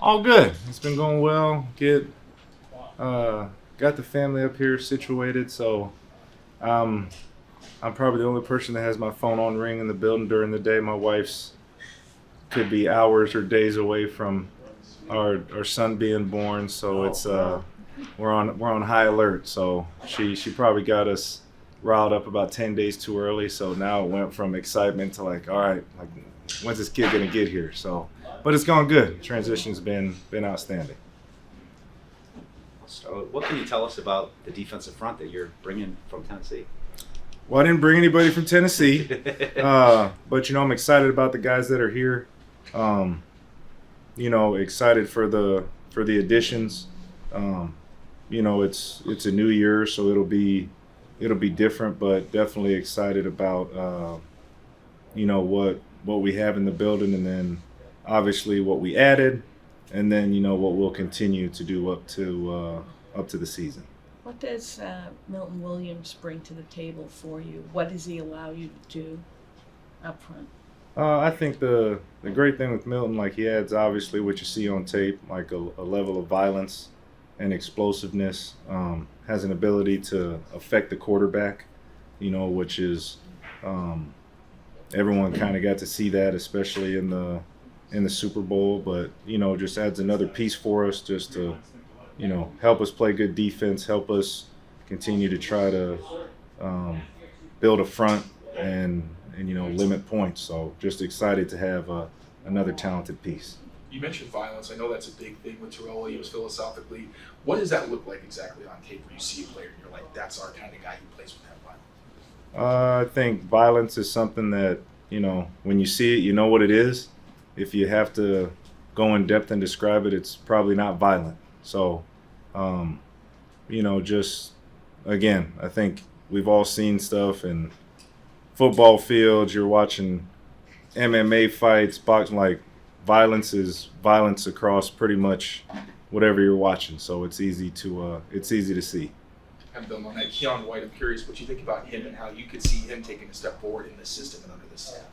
All good. It's been going well. Got the family up here situated, so um, I'm probably the only person that has my phone on ring in the building during the day. My wife's could be hours or days away from our son being born, so it's we're on high alert. So she probably got us riled up about 10 days too early. So now it went from excitement to like, all right, like when's this kid gonna get here? So, but it's going good. Transition's been outstanding. So what can you tell us about the defensive front that you're bringing from Tennessee? Well, I didn't bring anybody from Tennessee, but I'm excited about the guys that are here. Excited for the additions. It's a new year, so it'll be different, but definitely excited about what we have in the building, and then obviously what we added, and then what we'll continue to do up to the season. What does Milton Williams bring to the table for you? What does he allow you to do up front? I think the great thing with Milton, like he adds obviously what you see on tape, like a level of violence and explosiveness. Has an ability to affect the quarterback, which is everyone kind of got to see that, especially in the Super Bowl. But just adds another piece for us, just to help us play good defense, help us continue to try to build a front and limit points. So just excited to have another talented piece. You mentioned violence. I know that's a big thing with Terrell Williams philosophically. What does that look like exactly on tape where you see a player and you're like, that's our kind of guy who plays with that violence? I think violence is something that, when you see it, you know what it is. If you have to go in depth and describe it, it's probably not violent. So, just, again, I think we've all seen stuff in football fields. You're watching MMA fights, boxing, like violence is violence across pretty much whatever you're watching. So it's easy to see. And building on that, Keon White, I'm curious what you think about him and how you could see him taking a step forward in this system and under this staff.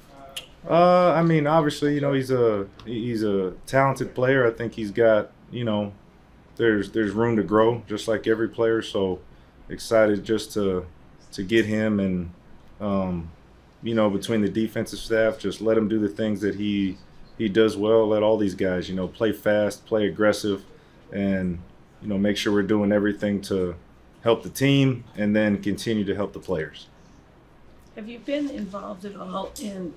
Obviously, he's a talented player. I think he's got, there's room to grow, just like every player. So excited just to get him, and between the defensive staff, just let him do the things that he does well. Let all these guys, play fast, play aggressive, and make sure we're doing everything to help the team and then continue to help the players. Have you been involved at all in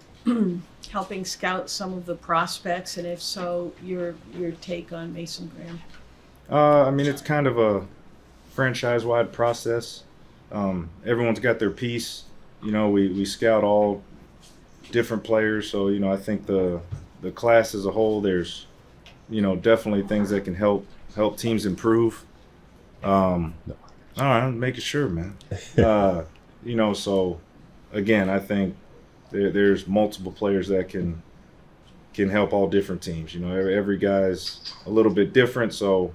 helping scout some of the prospects, and if so, your take on Mason Graham? It's kind of a franchise-wide process. Everyone's got their piece. We scout all different players, so I think the class as a whole, there's definitely things that can help teams improve. All right, I'm making sure, man. So again, I think there's multiple players that can help all different teams. Every guy's a little bit different, so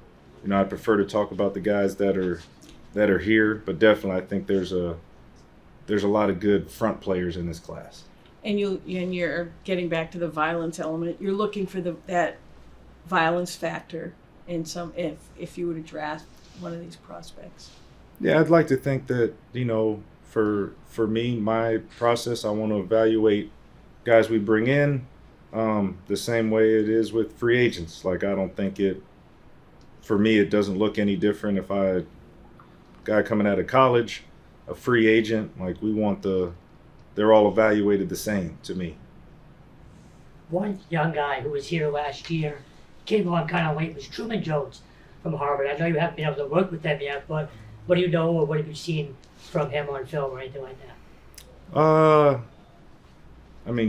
I prefer to talk about the guys that are here, but definitely I think there's a lot of good front players in this class. And you're getting back to the violence element. You're looking for that violence factor in some if you were to draft one of these prospects. Yeah, I'd like to think that for me, my process, I want to evaluate guys we bring in the same way it is with free agents. Like I don't think for me, it doesn't look any different if a guy coming out of college, a free agent, like they're all evaluated the same to me. One young guy who was here last year, came on kind of late, was Truman Jones from Harvard. I know you haven't been able to work with them yet, but what do you know or what have you seen from him on film or anything like that?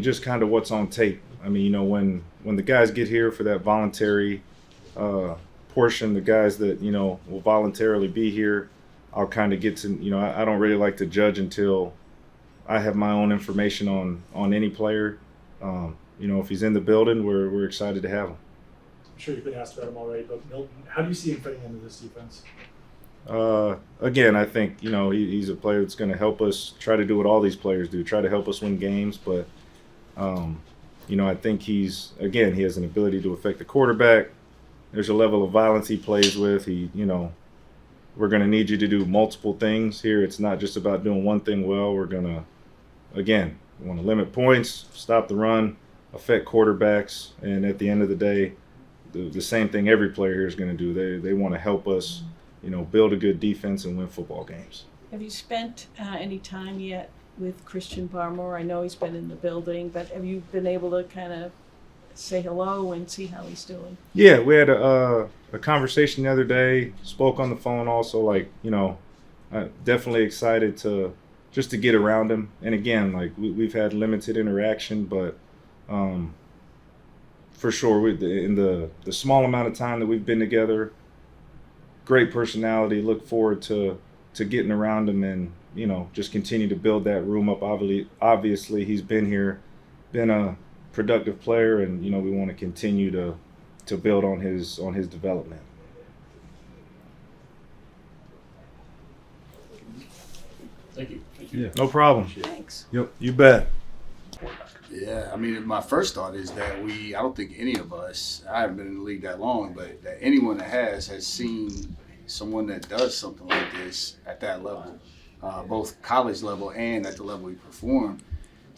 Just kind of what's on tape. When the guys get here for that voluntary portion, the guys that, will voluntarily be here, I'll kind of get to, I don't really like to judge until I have my own information on any player. If he's in the building, we're excited to have him. I'm sure you've been asked about him already, but Milton, how do you see him fitting into this defense? Again, I think, he's a player that's going to help us try to do what all these players do, try to help us win games. But, I think he has an ability to affect the quarterback, there's a level of violence he plays with. We're going to need you to do multiple things here. It's not just about doing one thing well. We're going to, again, we want to limit points, stop the run, affect quarterbacks, and at the end of the day, the same thing every player here is going to do. They want to help us, build a good defense and win football games. Have you spent any time yet with Christian Barmore? I know he's been in the building, but have you been able to kind of say hello and see how he's doing? Yeah, we had a conversation the other day, spoke on the phone also, definitely excited to get around him. And again, we've had limited interaction, but for sure, in the small amount of time that we've been together, great personality, look forward to getting around him and, just continue to build that room up. Obviously, he's been here, been a productive player, and, we want to continue to build on his development. Thank you. Yeah, no problem. Thanks. Yep, you bet. Yeah, I mean, my first thought is that I don't think any of us, I haven't been in the league that long, but that anyone that has seen someone that does something like this at that level, both college level and at the level we perform.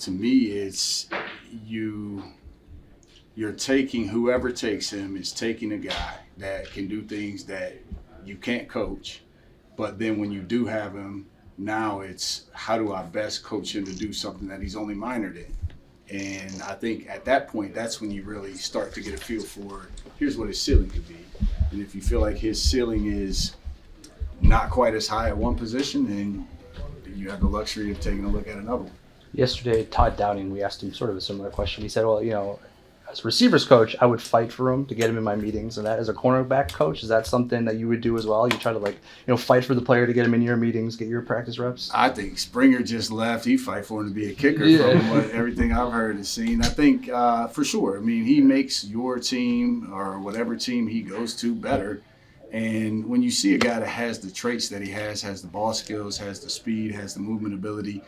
To me, it's you're taking, whoever takes him is taking a guy that can do things that you can't coach, but then when you do have him, now it's how do I best coach him to do something that he's only minored in. And I think at that point, that's when you really start to get a feel for here's what his ceiling could be. And if you feel like his ceiling is not quite as high at one position, then you have the luxury of taking a look at another one. Yesterday, Todd Downing, we asked him sort of a similar question. He said, well, as a receivers coach, I would fight for him to get him in my meetings. And that as a cornerback coach, is that something that you would do as well? You try to fight for the player to get him in your meetings, get your practice reps? I think Springer just left. He fight for him to be a kicker from everything I've heard and seen. I think for sure. I mean, he makes your team or whatever team he goes to better. And when you see a guy that has the traits that he has the ball skills, has the speed, has the movement ability,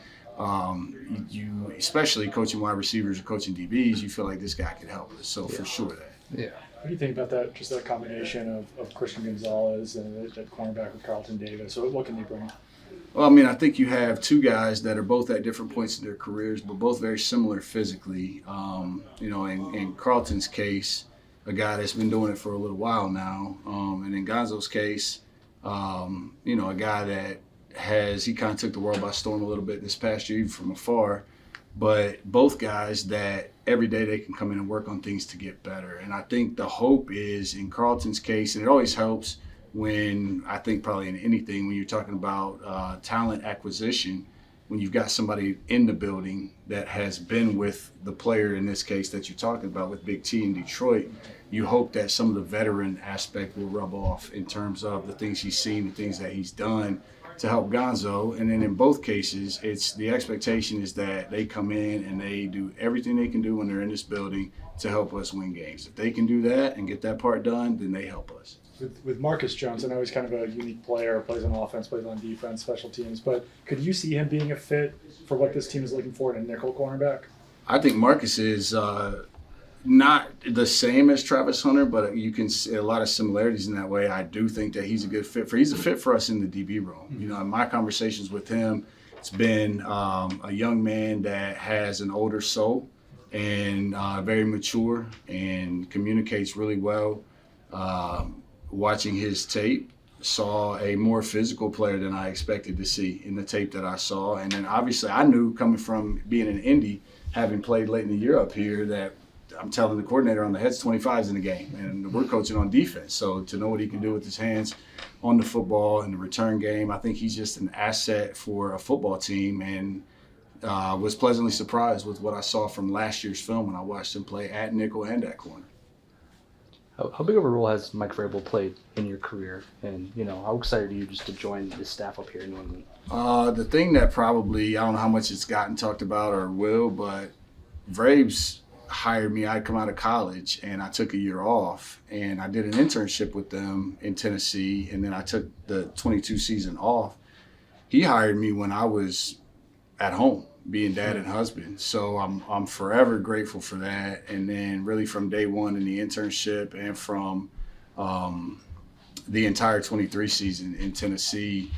you especially coaching wide receivers or coaching DBs, you feel like this guy could help us. So for sure that. Yeah. What do you think about that? Just that combination of Christian Gonzalez and that cornerback with Carlton Davis. So what can they bring? Well, I mean, I think you have two guys that are both at different points in their careers, but both very similar physically. In Carlton's case, a guy that's been doing it for a little while now, and in Gonzo's case, a guy that he kind of took the world by storm a little bit this past year, even from afar. But both guys that every day they can come in and work on things to get better. And I think the hope is in Carlton's case, and it always helps when I think probably in anything, when you're talking about talent acquisition, when you've got somebody in the building that has been with the player in this case that you're talking about with Big T in Detroit, you hope that some of the veteran aspect will rub off in terms of the things he's seen, the things that he's done to help Gonzo. And then in both cases, it's the expectation is that they come in and they do everything they can do when they're in this building to help us win games. If they can do that and get that part done, then they help us. With Marcus Jones, I know he's kind of a unique player, plays on offense, plays on defense, special teams, but could you see him being a fit for what this team is looking for in a nickel cornerback? I think Marcus is not the same as Travis Hunter, but you can see a lot of similarities in that way. I do think that he's a good fit he's a fit for us in the DB room. In my conversations with him, it's been a young man that has an older soul and very mature and communicates really well. Watching his tape, saw a more physical player than I expected to see in the tape that I saw. And then obviously I knew coming from being in Indy, having played late in the year up here, that I'm telling the coordinator on the head's 25s in the game, and we're coaching on defense. So to know what he can do with his hands on the football and the return game, I think he's just an asset for a football team, and was pleasantly surprised with what I saw from last year's film when I watched him play at nickel and at corner. How big of a role has Mike Vrabel played in your career? And, how excited are you just to join the staff up here in New England? The thing that probably, I don't know how much it's gotten talked about or will, but Vrabes hired me. I'd come out of college and I took a year off and I did an internship with them in Tennessee, and then I took the 22 season off. He hired me when I was at home, being dad and husband. So I'm forever grateful for that. And then really from day one in the internship and from the entire 23 season in Tennessee.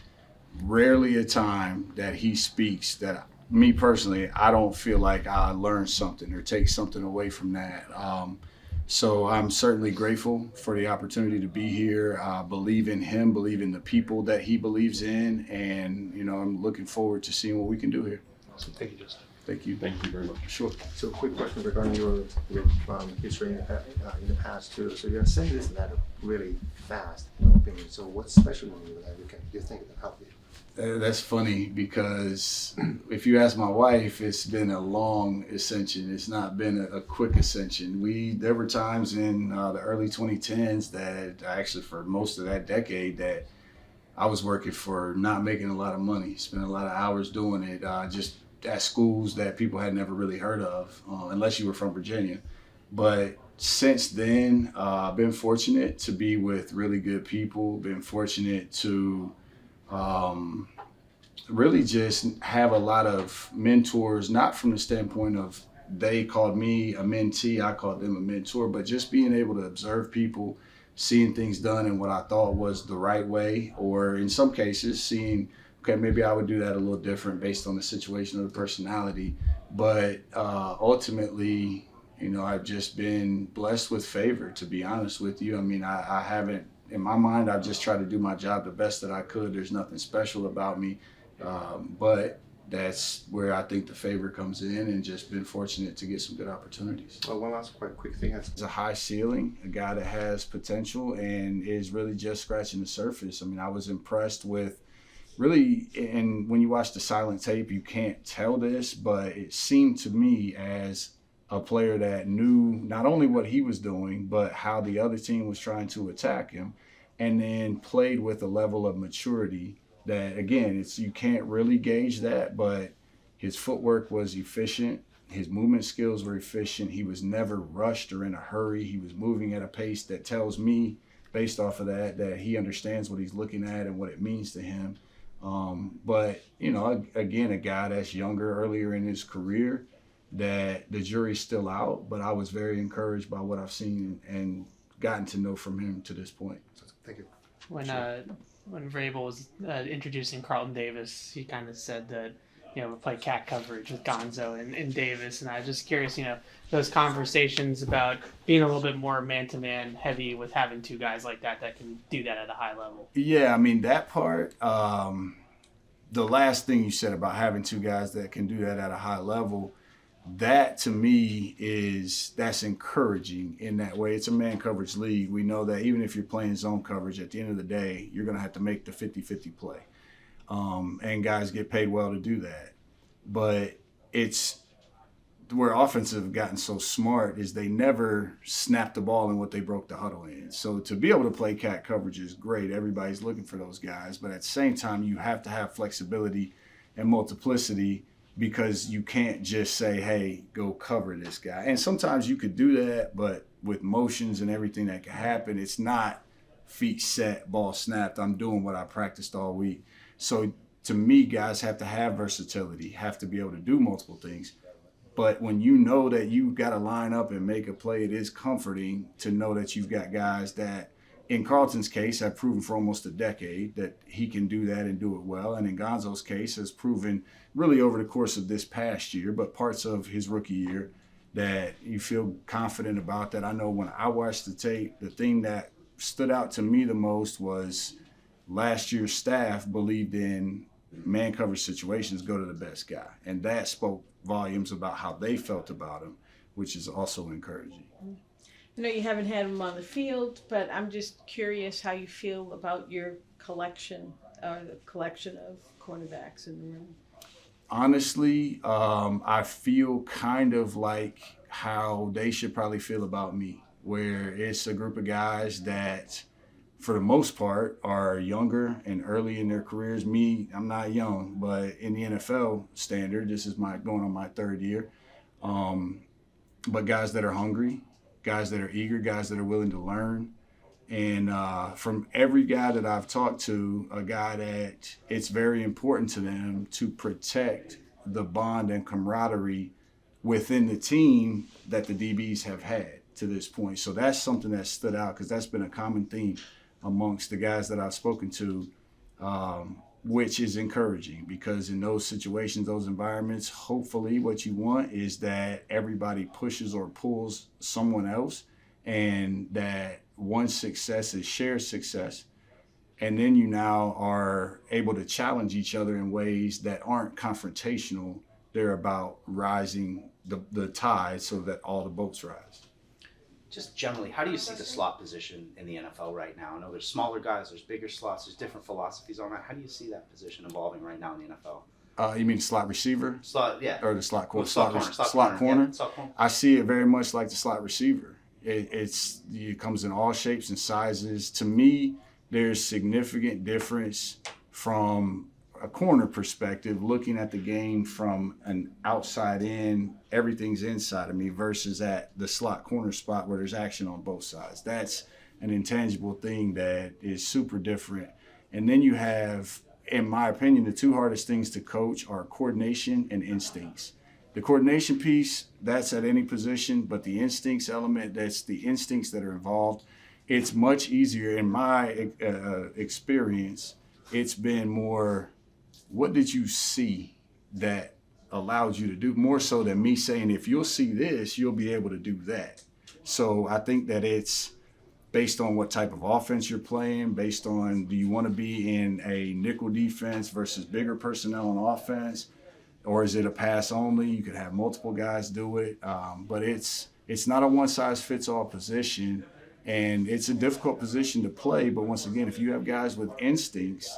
Rarely a time that he speaks that me personally, I don't feel like I learned something or take something away from that. So I'm certainly grateful for the opportunity to be here. Believe in him, believe in the people that he believes in, and I'm looking forward to seeing what we can do here. Awesome. Thank you, Justin. Thank you. Thank you very much. Sure. So, quick question regarding your history in the past too. So, you ascended this ladder really fast, in my opinion. So, what's special in you that you think that helped you? That's funny because if you ask my wife, it's been a long ascension. It's not been a quick ascension. There were times in the early 2010s that actually for most of that decade that I was working for not making a lot of money, spending a lot of hours doing it, just at schools that people had never really heard of, unless you were from Virginia. But since then, I've been fortunate to be with really good people, been fortunate to really just have a lot of mentors, not from the standpoint of they called me a mentee, I called them a mentor, but just being able to observe people, seeing things done in what I thought was the right way, or in some cases seeing, okay, maybe I would do that a little different based on the situation or the personality. But ultimately, I've just been blessed with favor, to be honest with you. I mean, I haven't, in my mind, I've just tried to do my job the best that I could. There's nothing special about me. But that's where I think the favor comes in, and just been fortunate to get some good opportunities. Well, one last quite quick thing. It's a high ceiling, a guy that has potential and is really just scratching the surface. I mean, I was impressed with really, and when you watch the silent tape, you can't tell this, but it seemed to me as a player that knew not only what he was doing, but how the other team was trying to attack him, and then played with a level of maturity that, again, you can't really gauge that, but his footwork was efficient. His movement skills were efficient. He was never rushed or in a hurry. He was moving at a pace that tells me, based off of that he understands what he's looking at and what it means to him. But, again, a guy that's younger, earlier in his career, that the jury's still out, but I was very encouraged by what I've seen and gotten to know from him to this point. Thank you. When Vrabel was introducing Carlton Davis, he kind of said that, we play cat coverage with Gonzo and Davis, and I was just curious, those conversations about being a little bit more man-to-man heavy with having two guys like that can do that at a high level. Yeah, I mean, that part, the last thing you said about having two guys that can do that at a high level, that to me that's encouraging in that way. It's a man coverage league. We know that even if you're playing zone coverage, at the end of the day, you're going to have to make the 50-50 play. And guys get paid well to do that. But it's where offensive have gotten so smart is they never snap the ball in what they broke the huddle in. So to be able to play cat coverage is great. Everybody's looking for those guys. But at the same time, you have to have flexibility and multiplicity, because you can't just say, hey, go cover this guy. And sometimes you could do that, but with motions and everything that can happen, it's not feet set, ball snapped, I'm doing what I practiced all week. So to me, guys have to have versatility, have to be able to do multiple things. But when you know that you've got to line up and make a play, it is comforting to know that you've got guys that, in Carlton's case, have proven for almost a decade that he can do that and do it well. And in Gonzo's case, has proven really over the course of this past year, but parts of his rookie year, that you feel confident about that. I know when I watched the tape, the thing that stood out to me the most was last year's staff believed in man coverage situations, go to the best guy. And that spoke volumes about how they felt about him, which is also encouraging. I know you haven't had him on the field, but I'm just curious how you feel about your collection, or the collection of cornerbacks in the room. Honestly, I feel kind of like how they should probably feel about me, where it's a group of guys that, for the most part, are younger and early in their careers. Me, I'm not young, but in the NFL standard, this is going on my third year. But guys that are hungry, guys that are eager, guys that are willing to learn. And from every guy that I've talked to, a guy that it's very important to them to protect the bond and camaraderie within the team that the DBs have had. to this point. So that's something that stood out because that's been a common theme amongst the guys that I've spoken to, which is encouraging because in those situations, those environments, hopefully what you want is that everybody pushes or pulls someone else and that one success is shared success. And then you now are able to challenge each other in ways that aren't confrontational. They're about rising the tide so that all the boats rise. Just generally, how do you see the slot position in the NFL right now? I know there's smaller guys, there's bigger slots, there's different philosophies on that. How do you see that position evolving right now in the NFL? You mean slot receiver? Slot, yeah. Or the slot corner? Slot corner. Corner. Yeah, slot corner. I see it very much like the slot receiver. It comes in all shapes and sizes. To me, there's significant difference from a corner perspective, looking at the game from an outside in, everything's inside of me, versus at the slot corner spot where there's action on both sides. That's an intangible thing that is super different. And then you have, in my opinion, the two hardest things to coach are coordination and instincts. The coordination piece, that's at any position, but the instincts element, that's the instincts that are involved. It's much easier in my experience. It's been more, what did you see that allowed you to do, more so than me saying, if you'll see this, you'll be able to do that. So I think that it's based on what type of offense you're playing, based on, do you want to be in a nickel defense versus bigger personnel on offense, or is it a pass only? You could have multiple guys do it, but it's not a one-size-fits-all position, and it's a difficult position to play. But once again, if you have guys with instincts,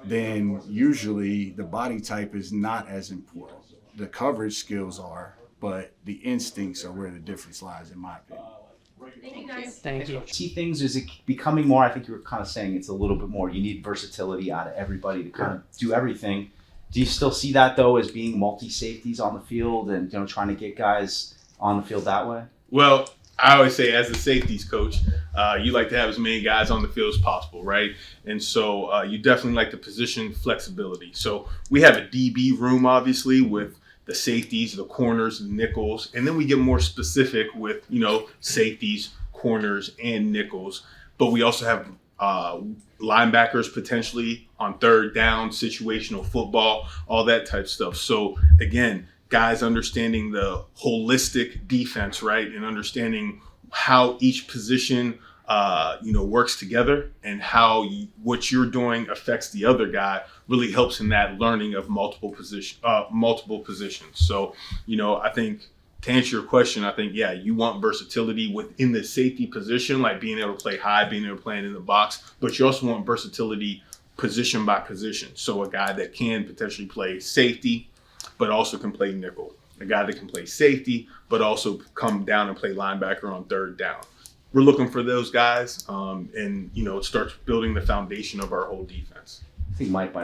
then usually the body type is not as important. The coverage skills are, but the instincts are where the difference lies, in my opinion. Thank you. See things, is it becoming more, I think you were kind of saying it's a little bit more, you need versatility out of everybody to kind of do everything. Do you still see that though as being multi-safeties on the field and trying to get guys on the field that way? Well, I always say as a safeties coach, you like to have as many guys on the field as possible, right? And so you definitely like the position flexibility. So we have a DB room, obviously, with the safeties, the corners, the nickels, and then we get more specific with, safeties, corners, and nickels. But we also have linebackers potentially on third down, situational football, all that type stuff. So again, guys understanding the holistic defense, right, and understanding how each position, works together and how what you're doing affects the other guy really helps in that learning of multiple positions. So, I think to answer your question, I think, you want versatility within the safety position, like being able to play high, being able to play in the box, but you also want versatility position by position. So a guy that can potentially play safety, but also can play nickel. A guy that can play safety, but also come down and play linebacker on third down. We're looking for those guys, and it starts building the foundation of our whole defense. I think Mike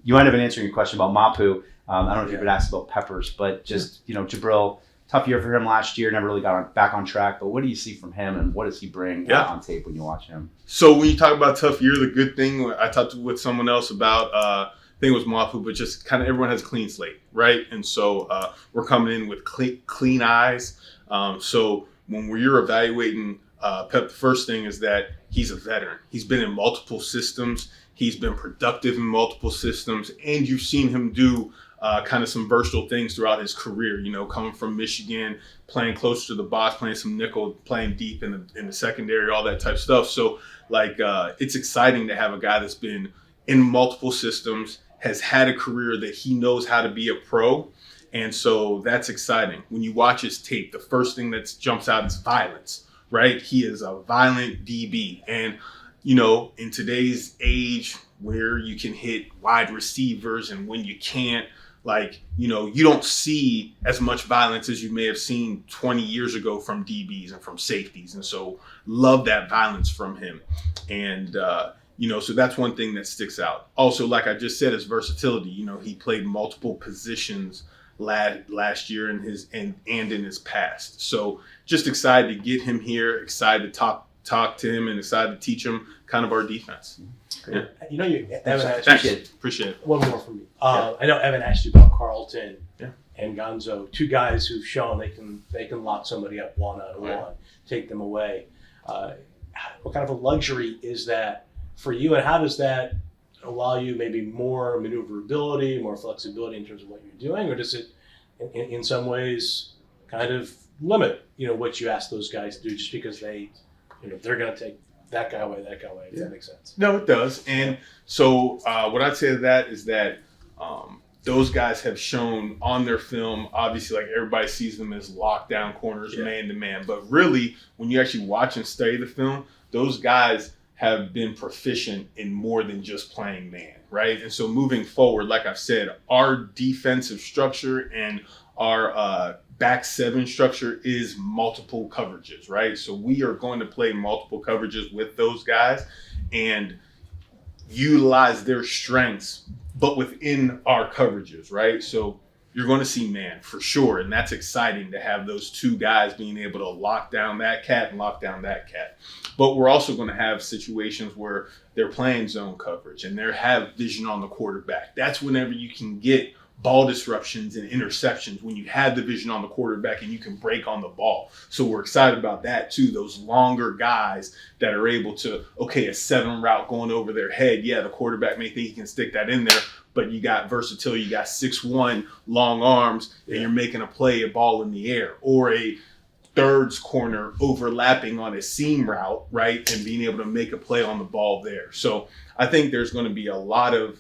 you might have been answering your question about Mapu. I don't know if you've been asked about Peppers, but just, Jabril, tough year for him last year, never really got back on track, but what do you see from him and what does he bring on tape when you watch him? So when you talk about tough year, the good thing, I talked with someone else about, I think it was Mapu, but just kind of everyone has a clean slate, right? And so we're coming in with clean eyes. So when you're evaluating Pep, the first thing is that he's a veteran. He's been in multiple systems. He's been productive in multiple systems. And you've seen him do kind of some versatile things throughout his career, coming from Michigan, playing close to the box, playing some nickel, playing deep in the secondary, all that type of stuff. So, it's exciting to have a guy that's been in multiple systems, has had a career that he knows how to be a pro. And so that's exciting. When you watch his tape, the first thing that jumps out is violence. Right? He is a violent DB. And, in today's age where you can hit wide receivers and when you can't, you don't see as much violence as you may have seen 20 years ago from DBs and from safeties. And so love that violence from him. And, so that's one thing that sticks out. Also, like I just said, is versatility. He played multiple positions last year in in his past. So just excited to get him here, excited to talk to him, and excited to teach him kind of our defense. Yeah. Evan asked Appreciate it. one more from me. I know Evan asked you about Carlton and Gonzo, two guys who've shown they can lock somebody up one-on-one, take them away. What kind of a luxury is that for you, and how does that allow you maybe more maneuverability, more flexibility in terms of what you're doing, or does it in some ways kind of limit what you ask those guys to do just because they're going to take that guy away, if that makes sense? No, it does. And so what I'd say to that is that those guys have shown on their film, obviously, like everybody sees them as lockdown corners, man to man. But really, when you actually watch and study the film, those guys have been proficient in more than just playing man, right? And so moving forward, like I've said, our defensive structure and our back seven structure is multiple coverages, right? So we are going to play multiple coverages with those guys and utilize their strengths, but within our coverages, right? So you're going to see man for sure. And that's exciting to have those two guys being able to lock down that cat and lock down that cat. But we're also going to have situations where they're playing zone coverage and they have vision on the quarterback. That's whenever you can get ball disruptions and interceptions, when you have the vision on the quarterback and you can break on the ball. So we're excited about that too. Those longer guys that are able to, a 7 route going over their head. Yeah, the quarterback may think he can stick that in there, but you got versatility. You got 6'1" long arms and you're making a play, a ball in the air, or a thirds corner overlapping on a seam route, right? And being able to make a play on the ball there. So I think there's going to be a lot of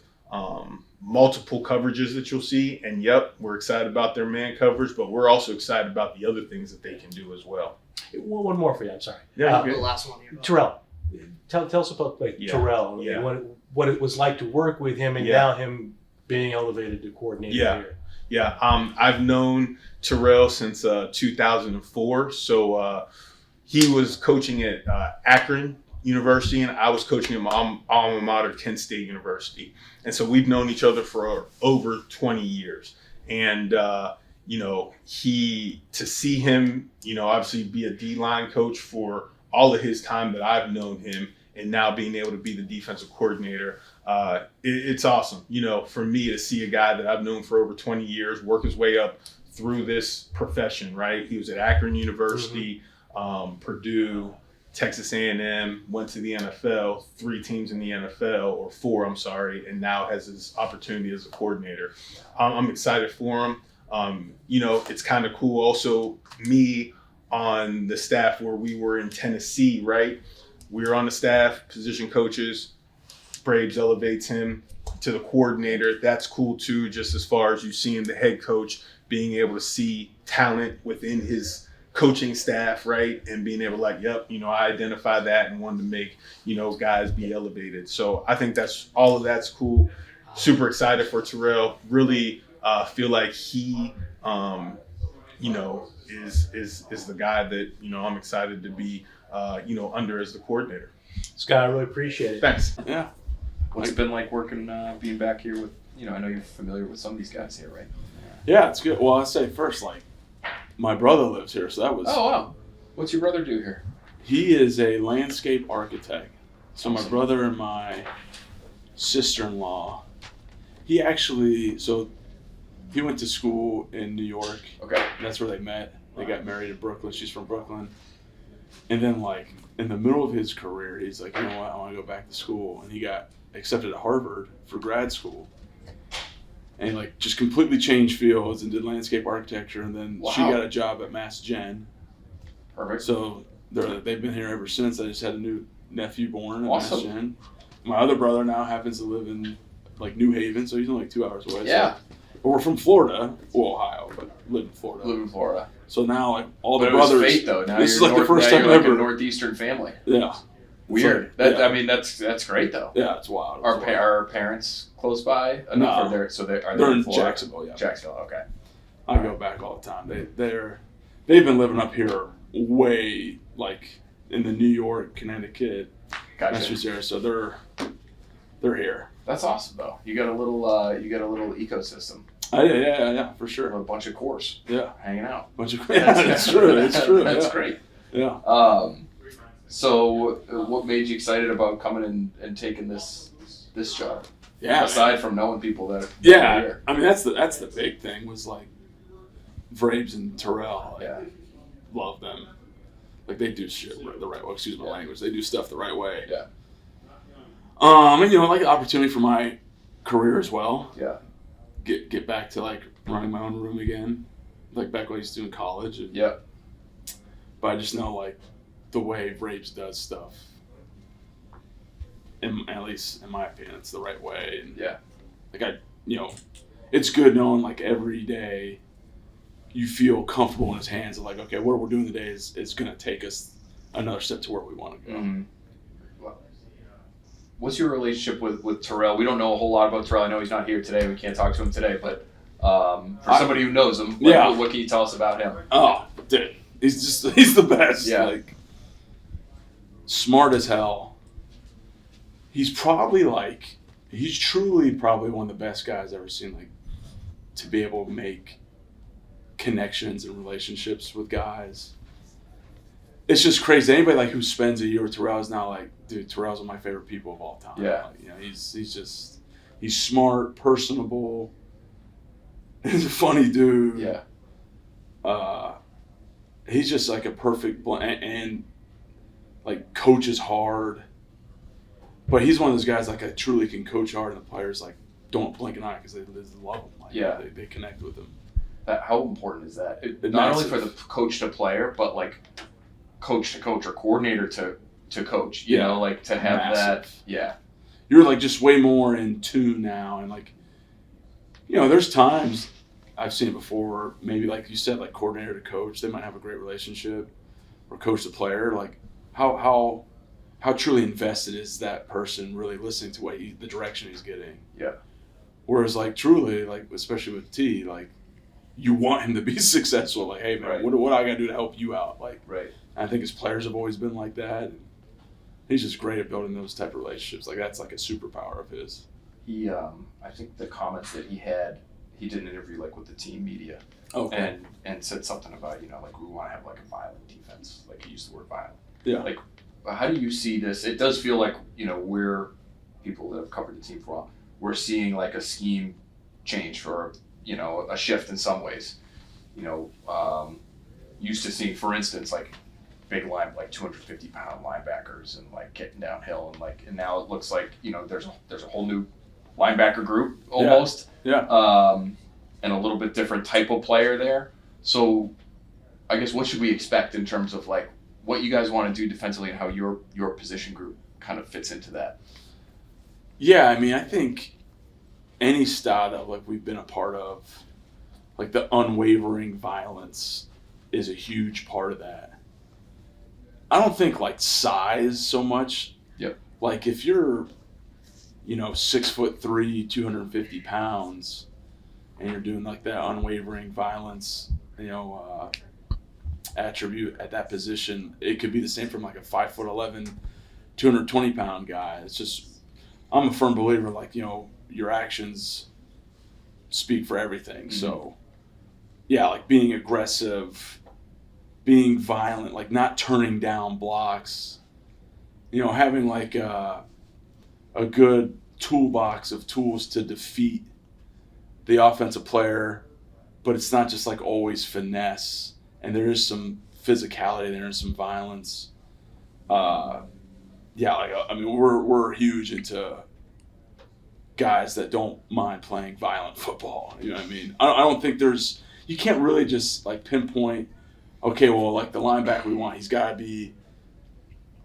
multiple coverages that you'll see. And we're excited about their man coverage, but we're also excited about the other things that they can do as well. One more for you, I'm sorry. Yeah, The last one here. Terrell. Tell us about Terrell, what it was like to work with him and now him being elevated to coordinator here. Yeah, I've known Terrell since 2004. So he was coaching at Akron University, and I was coaching at my alma mater, Kent State University. And so we've known each other for over 20 years. And, to see him, obviously be a D-line coach for all of his time that I've known him, and now being able to be the defensive coordinator, it's awesome. For me to see a guy that I've known for over 20 years work his way up through this profession, right? He was at Akron University, Purdue, Texas A&M, went to the NFL, 3 teams in the NFL, or 4, I'm sorry, and now has his opportunity as a coordinator. I'm excited for him. It's kind of cool. Also, me on the staff where we were in Tennessee, right? We were on the staff, position coaches. Braves elevates him to the coordinator. That's cool too, just as far as you seeing the head coach being able to see talent within his coaching staff, right? And being able to I identify that and wanted to make, guys be elevated. So I think all of that's cool. Super excited for Terrell. Really feel like he, is the guy that, I'm excited to be, under as the coordinator. Scott, I really appreciate it. Thanks. Yeah. What's it been like working, being back here with, I know you're familiar with some of these guys here, right? Yeah, it's good. Well, I'll say first, my brother lives here, so that was... Oh, wow. What's your brother do here? He is a landscape architect. So my brother and my sister-in-law, he went to school in New York. Okay. That's where they met. They got married in Brooklyn. She's from Brooklyn. And then, in the middle of his career, he's like, you know what, I want to go back to school. And he got accepted at Harvard for grad school. And, just completely changed fields and did landscape architecture. And then she got a job at Mass Gen. Perfect. So they've been here ever since. I just had a new nephew born at Awesome. Mass Gen. My other brother now happens to live in, New Haven, so he's only 2 hours away. Yeah. But we're from Florida, Ohio, but live in Florida. Live in Florida. So now, all the But brothers. It was fate, though. Now this is you're the first time you're ever. a northeastern family. Yeah. Weird. So, yeah. I mean, that's great though. Yeah, it's wild. Are parents close by enough? No. Or they're in Florida? Jacksonville. Yeah. Jacksonville. Okay. I go back all the time. They've been living up here way in the New York, Connecticut, Massachusetts area. So they're here. That's awesome though. You got a little ecosystem. Yeah, for sure. A bunch of cores. Yeah. Hanging out. It's true. It's true. That's yeah. great. Yeah. So what made you excited about coming and taking this job? Yeah. Aside from knowing people that are Yeah. here. I mean, that's the big thing was Vrabes and Terrell, Yeah. love them. Like they do shit the right way. Excuse my language. They do stuff the right way. Yeah. And like an opportunity for my career as well. Yeah. Get back to like running my own room again, like back when I used to do in college. And, Yeah. But I just know like the way Vrabes does stuff. At least in my opinion, it's the right way. And Yeah. like it's good knowing like every day you feel comfortable in his hands. Like, okay, what we're doing today is going to take us another step to where we want to go. Mm-hmm. What's your relationship with Terrell? We don't know a whole lot about Terrell. I know he's not here today. We can't talk to him today. But for somebody who knows him, what can you tell us about him? Oh, dude, he's the best. Yeah. Like, smart as hell. He's truly probably one of the best guys I've ever seen. Like, to be able to make connections and relationships with guys. It's just crazy. Anybody like who spends a year with Terrell is now like, dude, Terrell's one of my favorite people of all time. Yeah. Like, he's smart, personable. He's a funny dude. Yeah. He's just like a perfect blend and like coaches hard. But he's one of those guys like I truly can coach hard, and the players like don't blink an eye because they love him. Like, they connect with him. How important is that? Not only for the coach to player, but like coach to coach or coordinator to coach. You know, like to have that. Yeah. You're like just way more in tune now, and like, there's times I've seen it before. Maybe like you said, like coordinator to coach, they might have a great relationship, or coach to player. Like how truly invested is that person really listening to the direction he's getting? Yeah. Whereas like truly, like especially with T, like you want him to be successful. Like, hey man, what I gotta do to help you out? Like, I think his players have always been like that. And he's just great at building those type of relationships. Like that's like a superpower of his. He, I think the comments that he did an interview like with the team media. Okay. And said something about like we want to have like a violent defense. Like he used the word violent. Yeah. Like, how do you see this? It does feel like we're people that have covered the team for a while. We're seeing like a scheme change or a shift in some ways. Used to seeing, for instance, like big line, like 250-pound linebackers and like getting downhill and now it looks like there's a whole new linebacker group almost. Yeah. And a little bit different type of player there. So, I guess what should we expect in terms of like what you guys want to do defensively and how your position group kind of fits into that? Yeah, I mean, I think any style that like we've been a part of, like the unwavering violence is a huge part of that. I don't think like size so much. Yep. Like if you're, 6'3", 250 pounds, and you're doing like that unwavering violence, attribute at that position, it could be the same from like a 5'11", 220-pound guy. It's just, I'm a firm believer, like, your actions speak for everything. Mm-hmm. So, yeah, like being aggressive, being violent, like not turning down blocks, having like a good toolbox of tools to defeat the offensive player, but it's not just like always finesse. And there is some physicality there and some violence. We're huge into guys that don't mind playing violent football. You know what I mean? I don't think you can't really just like pinpoint, okay, well, like the linebacker we want, he's got to be,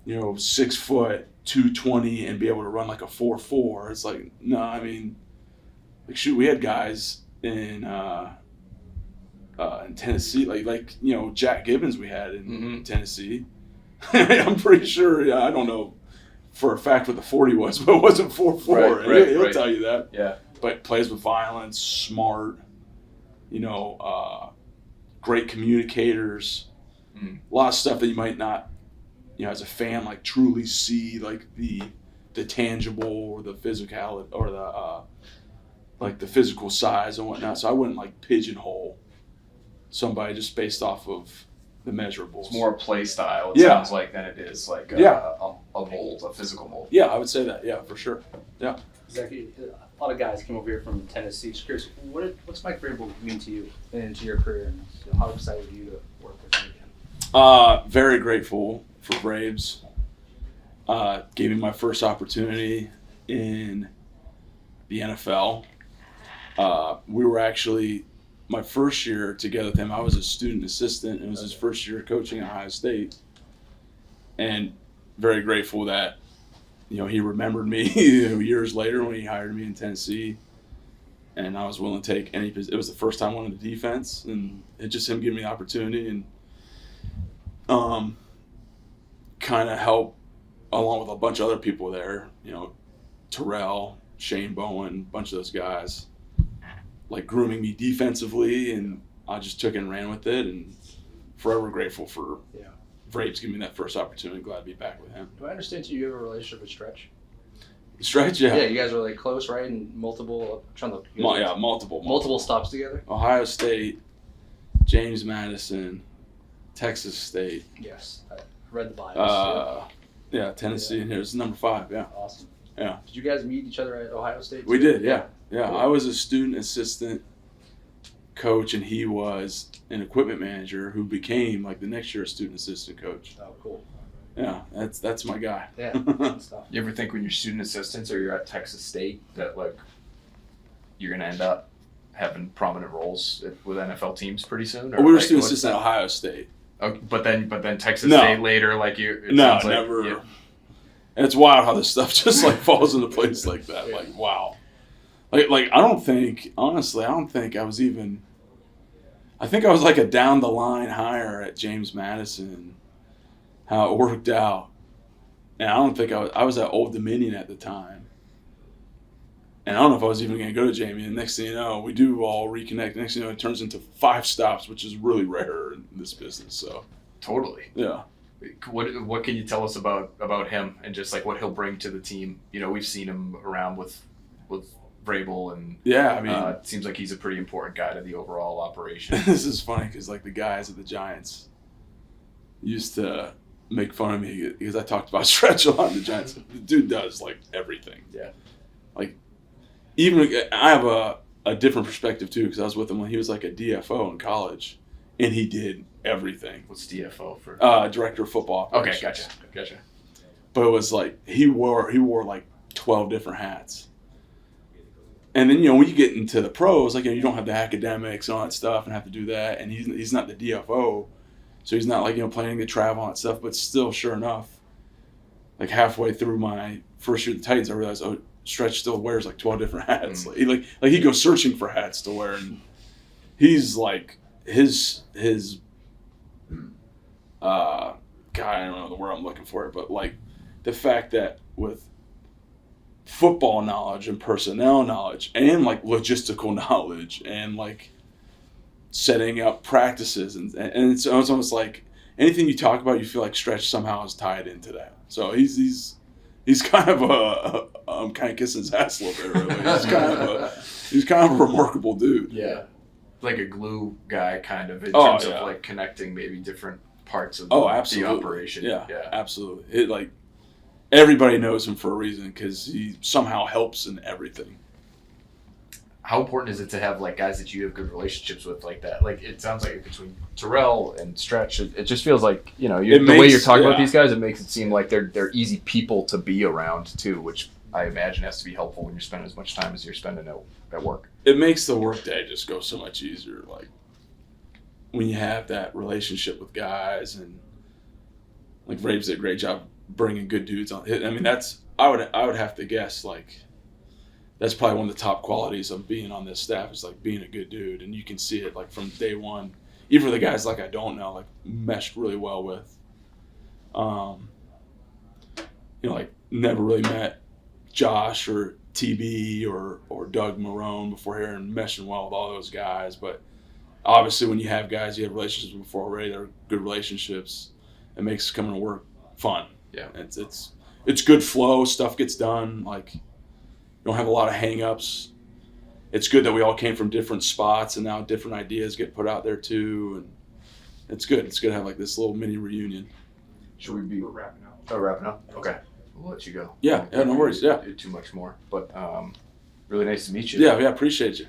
6 foot, 220 and be able to run like a 4.4. It's like, no, I mean, like shoot, we had guys in Tennessee, like Jack Gibbons we had in Tennessee. I'm pretty sure, I don't know for a fact what the 40 was, but it wasn't 4.4. He'll tell you that. Yeah. But plays with violence, smart, great communicators, a lot of stuff that you might not, as a fan, like truly see like the tangible or the physical or the like the physical size and whatnot. So I wouldn't like pigeonhole somebody just based off of the measurables. It's more a play style, it sounds like, than it is like a mold, a physical mold. Yeah, I would say that. Yeah, for sure. Yeah. Zach, a lot of guys came over here from Tennessee. Just curious, what's Mike Vrabel mean to you and to your career? And how excited are you to work with him again? Very grateful for Braves. Gave me my first opportunity in the NFL. We were actually, my first year together with him, I was a student assistant, and it was his first year coaching at Ohio State. And very grateful that, he remembered me years later when he hired me in Tennessee. And I was willing to take any position. It was the first time I went into defense, and it's just him giving me the opportunity and kind of help along with a bunch of other people there, Terrell, Shane Bowen, a bunch of those guys, like grooming me defensively, and I just took it and ran with it, and forever grateful for Vrabes giving me that first opportunity. Glad to be back with him. Do I understand you have a relationship with Stretch? Stretch, yeah. Yeah, you guys are like close, right? And multiple, multiple stops together. Ohio State, James Madison, Texas State. Yes, I read the bios. Yeah, Tennessee, and here's number 5. Yeah. Awesome. Yeah. Did you guys meet each other at Ohio State? We did. Yeah. Cool. I was a student assistant coach, and he was an equipment manager who became like the next year a student assistant coach. Oh, cool. Yeah, that's my guy. Yeah, good stuff. You ever think when you're student assistants or you're at Texas State that like you're gonna end up having prominent roles with NFL teams pretty soon? Or we were like, student assistant at Ohio State. Okay, but then Texas State later, like you. Never. Yeah. And it's wild how this stuff just like falls into place like that. Yeah. Like wow. Like I don't think I was even. I think I was like a down the line hire at James Madison. How it worked out, and I don't think I was at Old Dominion at the time, and I don't know if I was even going to go to Jamie. And next thing you know, we do all reconnect. Next thing you know, it turns into 5 stops, which is really rare in this business. So totally, yeah. What can you tell us about him and just like what he'll bring to the team? We've seen him around with Vrabel, and it seems like he's a pretty important guy to the overall operation. This is funny because like the guys at the Giants used to make fun of me because I talked about Stretch a lot in the Giants. The dude does like everything. Yeah. Like even I have a different perspective too because I was with him when he was like a DFO in college, and he did everything. What's DFO for? Director of football operations. Okay, gotcha. But it was like he wore like 12 different hats. And then when you get into the pros, like you don't have the academics and all that stuff, and have to do that. And he's not the DFO. So he's not like, planning to travel and stuff, but still, sure enough, like halfway through my first year at the Titans, I realized, Stretch still wears like 12 different hats. Like he goes searching for hats to wear, and he's like his God, I don't know the word I'm looking for it, but like the fact that with football knowledge and personnel knowledge and like logistical knowledge and like setting up practices and it's almost like anything you talk about, you feel like Stretch somehow is tied into that. So he's kind of I'm kind of kissing his ass a little bit. Really, he's kind of a remarkable dude. Yeah, like a glue guy, kind of in terms of like connecting maybe different parts of the operation. Yeah, absolutely. It like everybody knows him for a reason because he somehow helps in everything. How important is it to have like guys that you have good relationships with like that? Like it sounds like between Terrell and Stretch, it just feels like the way you're talking about these guys, it makes it seem like they're easy people to be around too, which I imagine has to be helpful when you're spending as much time as you're spending at work. It makes the workday just go so much easier. Like when you have that relationship with guys, and like Vrabes did a great job bringing good dudes on. I mean, I would have to guess like. That's probably one of the top qualities of being on this staff is like being a good dude, and you can see it like from day one. Even for the guys like I don't know, like meshed really well with. Like never really met Josh or TB or Doug Marone before here, and meshing well with all those guys. But obviously, when you have guys you have relationships with before already, they're good relationships. It makes coming to work fun. Yeah, it's good flow. Stuff gets done. Like. You don't have a lot of hang-ups. It's good that we all came from different spots and now different ideas get put out there too. And it's good. It's good to have like this little mini reunion. Should we be wrapping up? Oh, wrapping up? Okay. We'll let you go. Yeah, no worries. Yeah. Do too much more. But Really nice to meet you. Yeah, appreciate you.